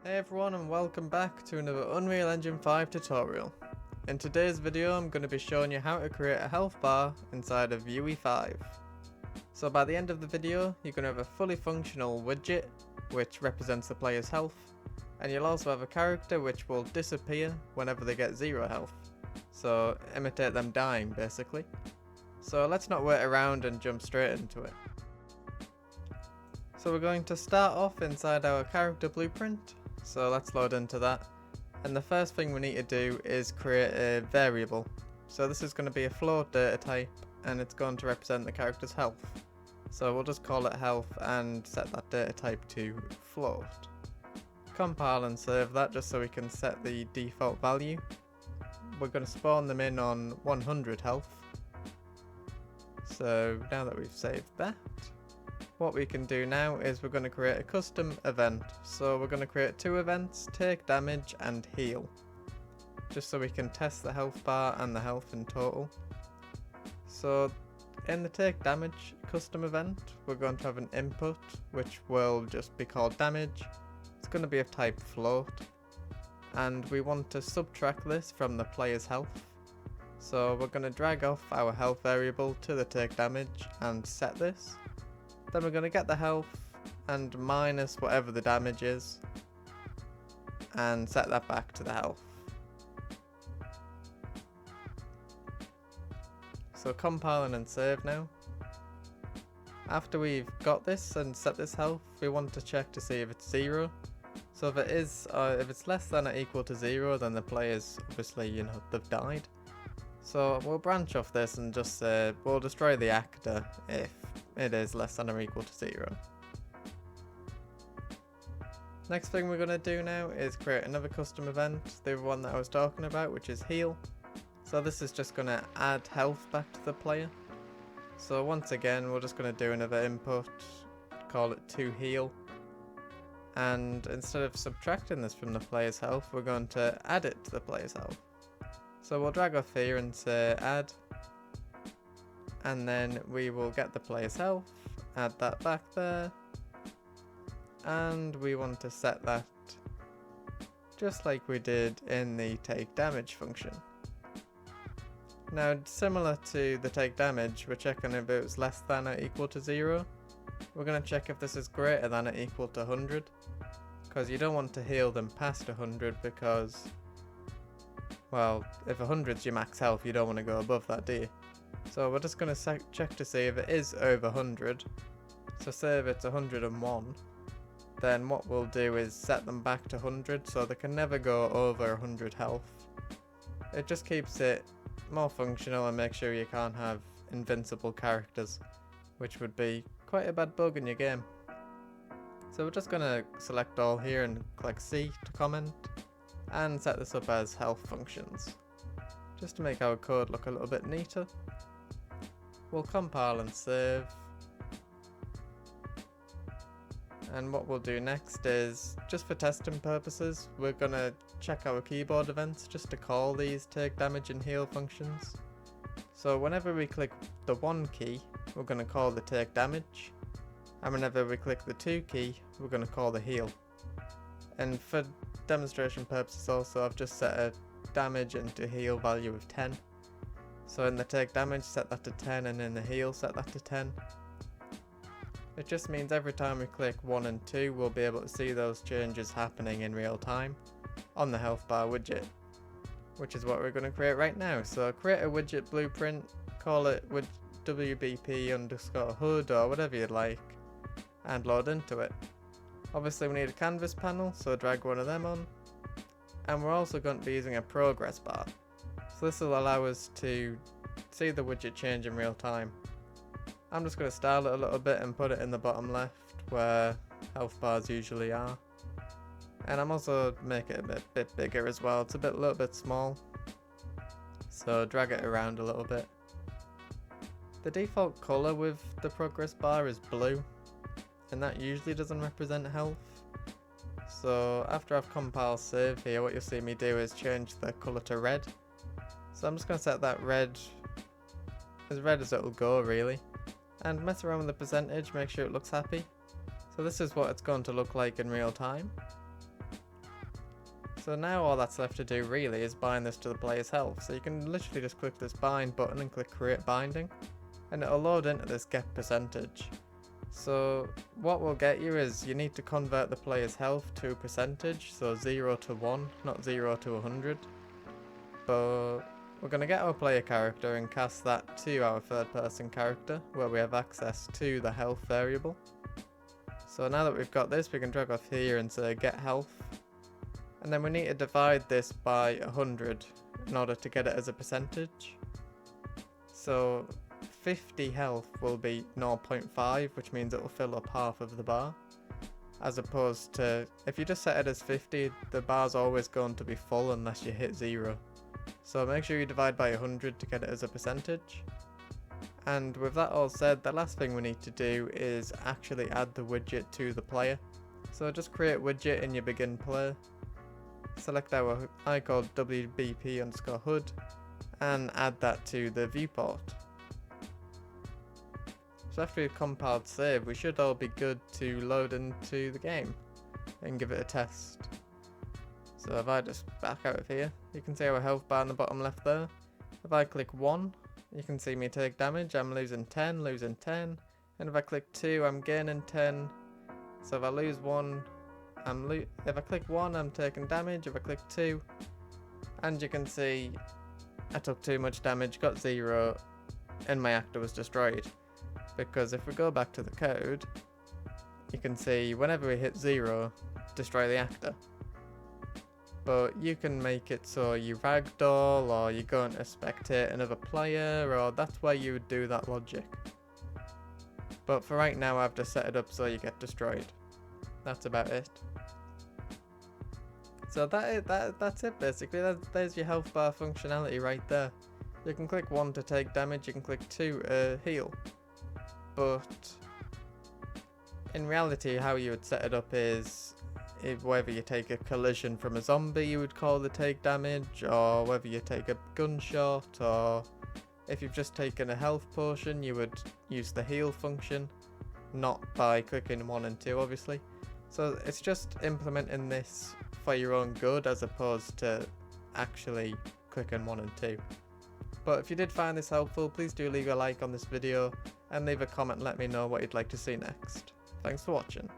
Hey everyone, and welcome back to another Unreal Engine 5 tutorial. In today's video I'm going to be showing you how to create a health bar inside of UE5. So by the end of the video you're going to have a fully functional widget which represents the player's health, and you'll also have a character which will disappear whenever they get 0 health. So imitate them dying basically. So let's not wait around and jump straight into it. So we're going to start off inside our character blueprint. So let's load into that, and the first thing we need to do is create a variable. So this is going to be a float data type, and it's going to represent the character's health. So we'll just call it health and set that data type to float. Compile and save that just so we can set the default value. We're going to spawn them in on 100 health. So now that we've saved that, what we can do now is we're going to create a custom event. So we're going to create 2 events, take damage and heal, just so we can test the health bar and the health in total. So in the take damage custom event we're going to have an input which will just be called damage. It's going to be of type float, and we want to subtract this from the player's health. So we're going to drag off our health variable to the take damage and set this. Then we're going to get the health and minus whatever the damage is and set that back to the health. So compiling and save now. After we've got this and set this health, we want to check to see if it's 0. So if it is, if it's less than or equal to 0, then the players obviously, they've died. So we'll branch off this and just say we'll destroy the actor if it is less than or equal to 0. Next thing we're going to do now is create another custom event, the one that I was talking about, which is heal. So this is just going to add health back to the player. So once again we're just going to do another input, call it to heal, and instead of subtracting this from the player's health we're going to add it to the player's health. So we'll drag off here and say add, and then we will get the player's health, add that back there, and we want to set that just like we did in the take damage function. Now similar to the take damage, we're checking if it's less than or equal to 0. We're going to check if this is greater than or equal to 100, because you don't want to heal them past 100 because, well, if 100's your max health you don't want to go above that, do you? So we're just going to check to see if it is over 100. So say if it's 101, then what we'll do is set them back to 100 so they can never go over 100 health. It just keeps it more functional and makes sure you can't have invincible characters, which would be quite a bad bug in your game. So we're just going to select all here and click C to comment, and set this up as health functions, just to make our code look a little bit neater. We'll compile and save, and what we'll do next is, just for testing purposes, we're going to check our keyboard events just to call these take damage and heal functions. So whenever we click the 1 key we're going to call the take damage, and whenever we click the 2 key we're going to call the heal. And for demonstration purposes also I've just set a damage and to heal value of 10. So in the take damage set that to 10, and in the heal set that to 10. It just means every time we click 1 and 2 we'll be able to see those changes happening in real time on the health bar widget, which is what we're going to create right now. So create a widget blueprint, call it with WBP_HUD or whatever you'd like, and load into it. Obviously we need a canvas panel, so drag one of them on, and we're also going to be using a progress bar. So this will allow us to see the widget change in real time. I'm just going to style it a little bit and put it in the bottom left where health bars usually are. And I'm also making it a bit bigger as well, it's a little bit small. So drag it around a little bit. The default colour with the progress bar is blue, and that usually doesn't represent health. So after I've compiled save here, what you'll see me do is change the colour to red. So I'm just going to set that red as it'll go really, and mess around with the percentage, make sure it looks happy. So this is what it's going to look like in real time. So now all that's left to do really is bind this to the player's health. So you can literally just click this bind button and click create binding, and it'll load into this get percentage. So what will get you is you need to convert the player's health to a percentage, so 0 to 1, not 0 to 100. But we're going to get our player character and cast that to our third person character, where we have access to the health variable. So now that we've got this, we can drag off here and say get health. And then we need to divide this by 100 in order to get it as a percentage. So 50 health will be 0.5, which means it will fill up half of the bar. As opposed to, if you just set it as 50, the bar's always going to be full unless you hit 0. So make sure you divide by 100 to get it as a percentage. And with that all said, the last thing we need to do is actually add the widget to the player. So just create widget in your begin play. Select our icon WBP_HUD and add that to the viewport. So after we've compiled save, we should all be good to load into the game and give it a test. So if I just back out of here, you can see our health bar in the bottom left there. If I click 1, you can see me take damage. I'm losing 10, and if I click 2, I'm gaining 10. So if I lose 1, if I click 1, I'm taking damage. If I click 2, and you can see I took too much damage, got 0, and my actor was destroyed. Because if we go back to the code, you can see whenever we hit 0, destroy the actor. But you can make it so you ragdoll, or you're going to spectate another player, or that's where you would do that logic. But for right now, I've just set it up so you get destroyed. That's about it. So that's it basically. There's your health bar functionality right there. You can click 1 to take damage, you can click 2 to heal. But in reality, how you would set it up is whether you take a collision from a zombie, you would call the take damage, or whether you take a gunshot, or if you've just taken a health potion, you would use the heal function, not by clicking 1 and 2 obviously. So it's just implementing this for your own good as opposed to actually clicking 1 and 2. But if you did find this helpful, please do leave a like on this video and leave a comment and let me know what you'd like to see next. Thanks for watching.